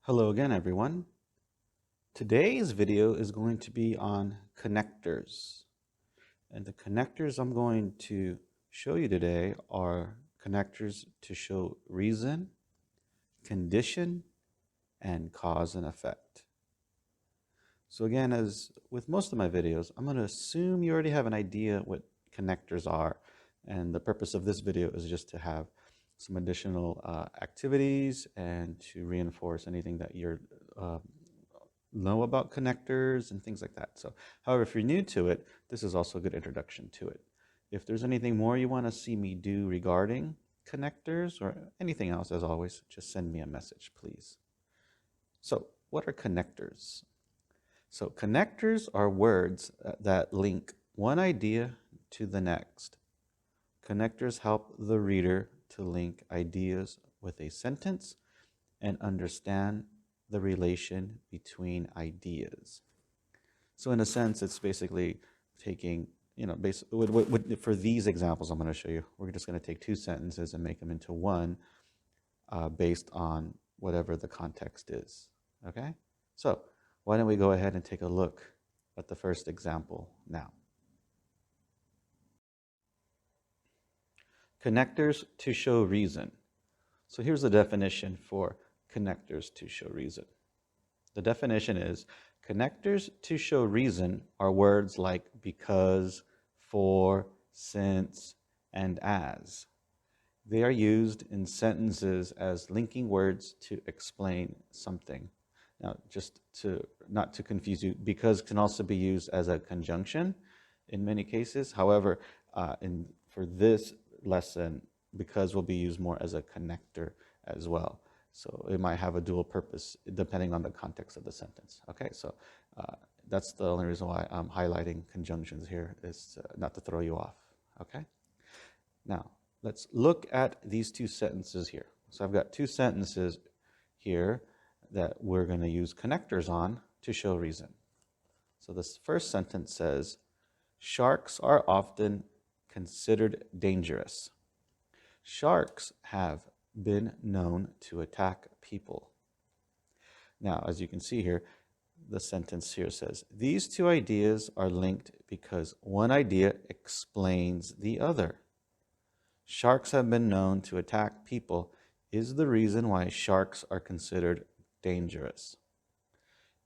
Hello again, everyone. Today's video is going to be on connectors. And the connectors I'm going to show you today are connectors to show reason, condition, and cause and effect. So again, as with most of my videos, I'm going to assume you already have an idea what connectors are. And the purpose of this video is just to have some additional activities and to reinforce anything that you're know about connectors and things like that. So, however, if you're new to it, this is also a good introduction to it. If there's anything more you want to see me do regarding connectors or anything else, as always, just send me a message, please. So, what are connectors? So, connectors are words that link one idea to the next. Connectors help the reader to link ideas with a sentence and understand the relation between ideas. So in a sense, it's basically taking, for these examples I'm going to show you, we're just going to take two sentences and make them into one based on whatever the context is. Okay? So why don't we go ahead and take a look at the first example now. Connectors to show reason. So here's the definition for connectors to show reason. The definition is, connectors to show reason are words like because, for, since, and as. They are used in sentences as linking words to explain something. Now, just not to confuse you, because can also be used as a conjunction in many cases. However, for this lesson, because will be used more as a connector as well. So it might have a dual purpose depending on the context of the sentence. Okay, so that's the only reason why I'm highlighting conjunctions here, is not to throw you off. Okay, now let's look at these two sentences here. So I've got two sentences here that we're going to use connectors on to show reason. So this first sentence says, sharks are often considered dangerous. Sharks have been known to attack people. Now, as you can see here, the sentence here says, these two ideas are linked because one idea explains the other. Sharks have been known to attack people is the reason why sharks are considered dangerous.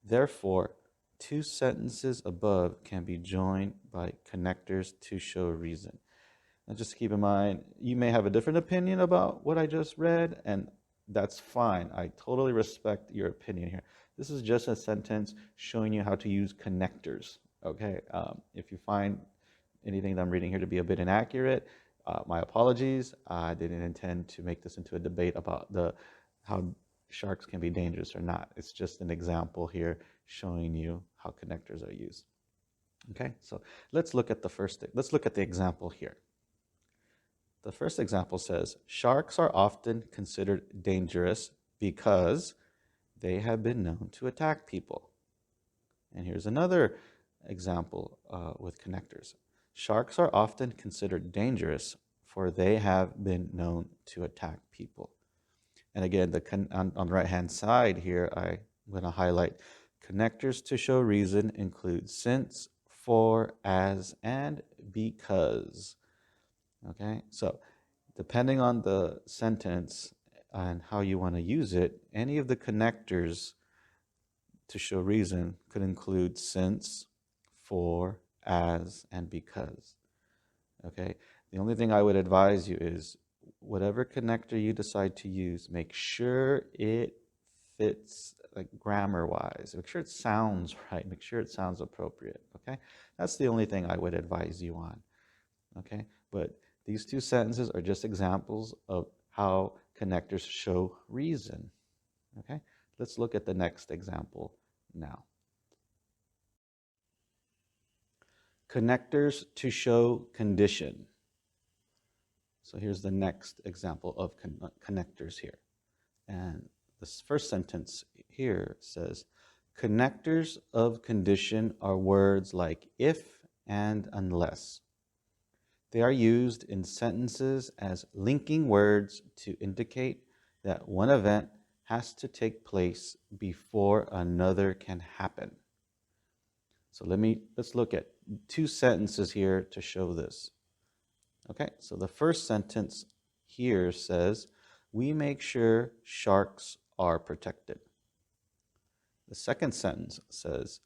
Therefore, two sentences above can be joined by connectors to show reason. Now just keep in mind, you may have a different opinion about what I just read, and that's fine. I totally respect your opinion here. This is just a sentence showing you how to use connectors, okay? If you find anything that I'm reading here to be a bit inaccurate, my apologies. I didn't intend to make this into a debate about how sharks can be dangerous or not. It's just an example here showing you how connectors are used. Okay, so let's look at the example here. The first example says, sharks are often considered dangerous because they have been known to attack people. And here's another example with connectors. Sharks are often considered dangerous for they have been known to attack people. And again, on the right-hand side here, I'm going to highlight connectors to show reason include since, for, as, and because. Okay, so depending on the sentence and how you want to use it, any of the connectors to show reason could include since, for, as, and because. Okay, the only thing I would advise you is whatever connector you decide to use, make sure it fits, like grammar-wise. Make sure it sounds right. Make sure it sounds appropriate. Okay, that's the only thing I would advise you on. Okay, but these two sentences are just examples of how connectors show reason. Okay, let's look at the next example now. Connectors to show condition. So here's the next example of connectors here. And this first sentence here says, connectors of condition are words like if and unless. They are used in sentences as linking words to indicate that one event has to take place before another can happen. So let's look at two sentences here to show this. Okay, so the first sentence here says, we make sure sharks are protected. The second sentence says,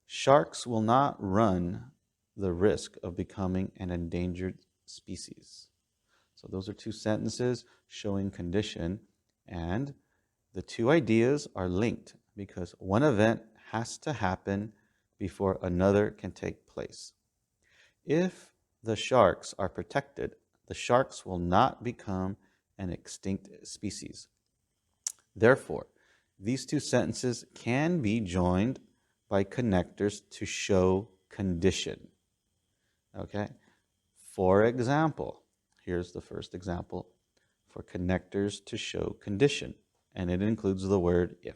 sharks will not run the risk of becoming an endangered species. So those are two sentences showing condition, and the two ideas are linked because one event has to happen before another can take place. If the sharks are protected, the sharks will not become an extinct species. Therefore, these two sentences can be joined by connectors to show condition. Okay? For example, here's the first example for connectors to show condition, and it includes the word if.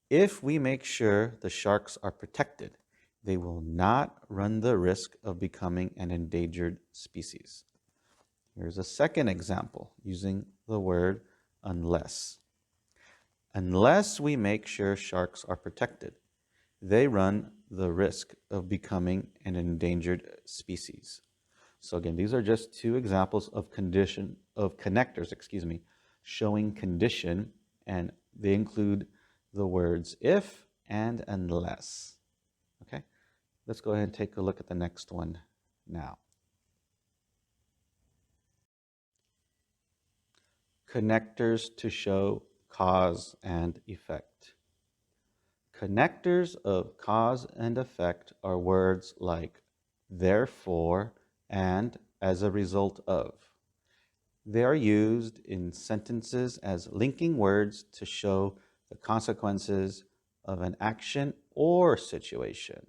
If we make sure the sharks are protected, they will not run the risk of becoming an endangered species. Here's a second example using the word unless. Unless we make sure sharks are protected, they run the risk of becoming an endangered species. So again, these are just two examples of connectors, showing condition, and they include the words if and unless. Okay, let's go ahead and take a look at the next one now. Connectors to show cause and effect. Connectors of cause and effect are words like therefore and as a result of. They are used in sentences as linking words to show the consequences of an action or situation.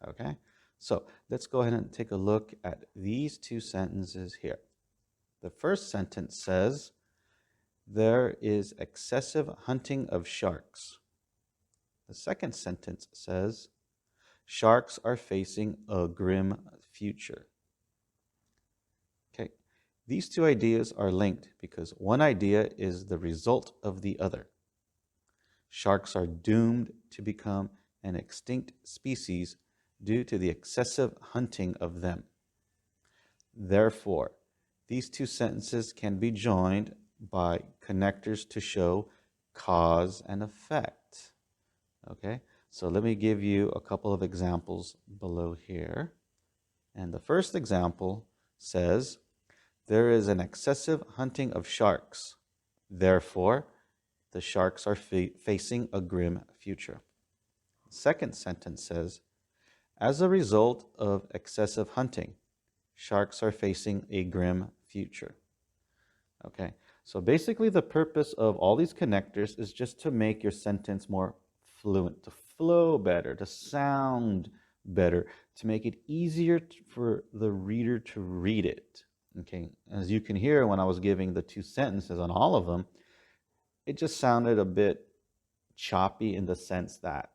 Okay? So let's go ahead and take a look at these two sentences here. The first sentence says, there is excessive hunting of sharks. The second sentence says, sharks are facing a grim future. Okay, these two ideas are linked because one idea is the result of the other. Sharks are doomed to become an extinct species due to the excessive hunting of them. Therefore, these two sentences can be joined by connectors to show cause and effect. Okay, so let me give you a couple of examples below here. And the first example says, there is an excessive hunting of sharks. Therefore, the sharks are facing a grim future. The second sentence says, as a result of excessive hunting, sharks are facing a grim future. Okay, so basically the purpose of all these connectors is just to make your sentence more fluent, to flow better, to sound better, to make it easier for the reader to read it. Okay, as you can hear when I was giving the two sentences on all of them, it just sounded a bit choppy in the sense that,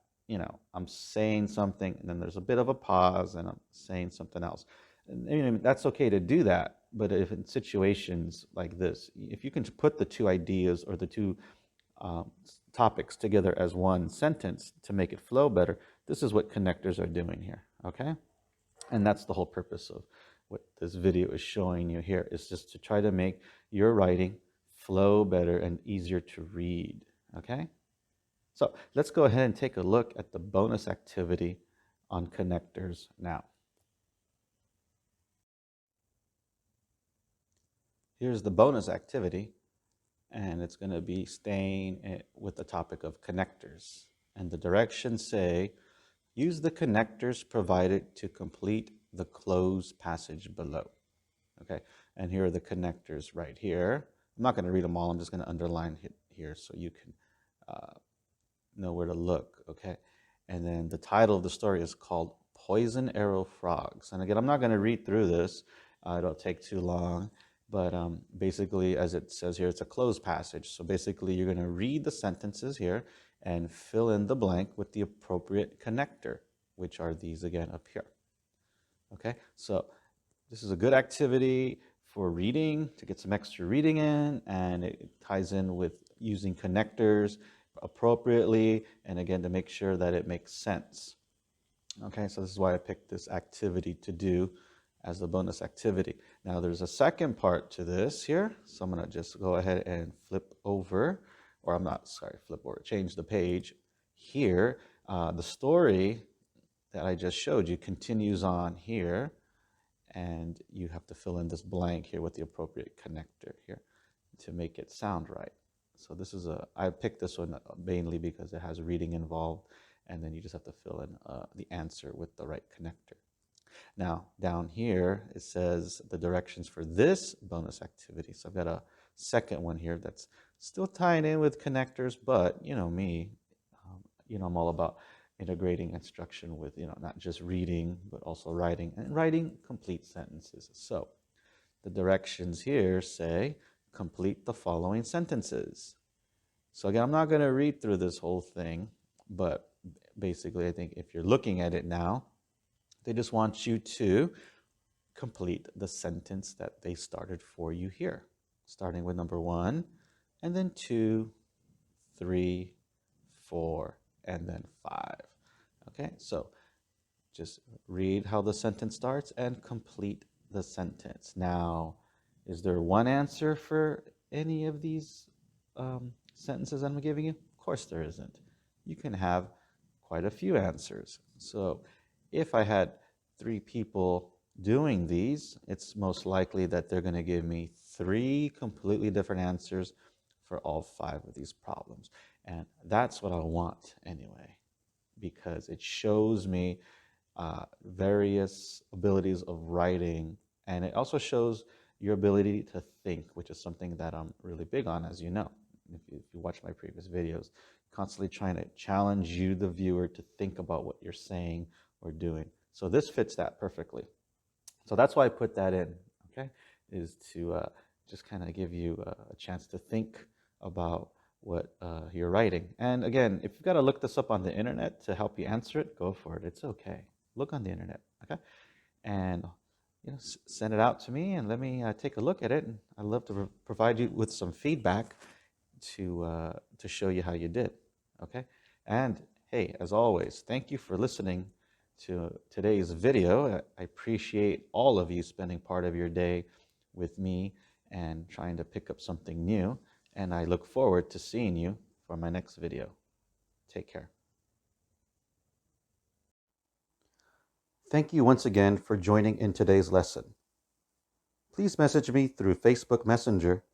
I'm saying something and then there's a bit of a pause and I'm saying something else. And that's okay to do that, but if in situations like this, if you can put the two ideas or the two topics together as one sentence to make it flow better, this is what connectors are doing here, okay? And that's the whole purpose of what this video is showing you here, is just to try to make your writing flow better and easier to read, okay? So let's go ahead and take a look at the bonus activity on connectors now. Here's the bonus activity, and it's going to be staying with the topic of connectors. And the directions say, use the connectors provided to complete the closed passage below. Okay, and here are the connectors right here. I'm not going to read them all, I'm just going to underline it here so you can know where to look, okay? And then the title of the story is called Poison Arrow Frogs. And again, I'm not going to read through this, it'll take too long. But basically, as it says here, it's a closed passage. So basically, you're going to read the sentences here and fill in the blank with the appropriate connector, which are these again up here. Okay, so this is a good activity for reading, to get some extra reading in, and it ties in with using connectors appropriately, and again, to make sure that it makes sense. Okay, so this is why I picked this activity to do as a bonus activity. Now there's a second part to this here, so I'm going to just go ahead and flip over, or I'm not, sorry, flip over, change the page here. The story that I just showed you continues on here, and you have to fill in this blank here with the appropriate connector here to make it sound right. So this is I picked this one mainly because it has reading involved, and then you just have to fill in the answer with the right connector. Now, down here, it says the directions for this bonus activity. So I've got a second one here that's still tying in with connectors, but you know me, I'm all about integrating instruction with, not just reading, but also writing, and writing complete sentences. So the directions here say, complete the following sentences. So again, I'm not going to read through this whole thing, but basically I think if you're looking at it now, they just want you to complete the sentence that they started for you here, starting with number 1, and then 2, 3, 4, and then 5. Okay, so just read how the sentence starts and complete the sentence. Now, is there one answer for any of these sentences I'm giving you? Of course there isn't. You can have quite a few answers. So if I had 3 people doing these, it's most likely that they're going to give me 3 completely different answers for all 5 of these problems. And that's what I want anyway, because it shows me various abilities of writing, and it also shows your ability to think, which is something that I'm really big on, as you know. If you watch my previous videos, constantly trying to challenge you, the viewer, to think about what you're saying or doing. So this fits that perfectly. So that's why I put that in, okay, is to just kind of give you a chance to think about what you're writing. And again, if you've got to look this up on the internet to help you answer it, go for it. It's okay. Look on the internet, okay? And send it out to me and let me take a look at it. And I'd love to provide you with some feedback to show you how you did, okay? And hey, as always, thank you for listening to today's video. I appreciate all of you spending part of your day with me and trying to pick up something new. And I look forward to seeing you for my next video. Take care. Thank you once again for joining in today's lesson. Please message me through Facebook Messenger,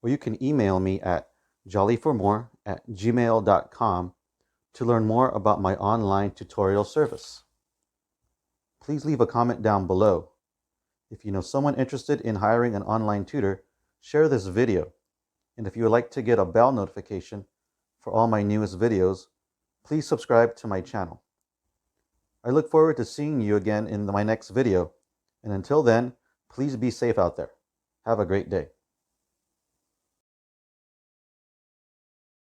or you can email me at jollyformore@gmail.com to learn more about my online tutorial service. Please leave a comment down below. If you know someone interested in hiring an online tutor, share this video. And if you would like to get a bell notification for all my newest videos, please subscribe to my channel. I look forward to seeing you again in my next video. And until then, please be safe out there. Have a great day.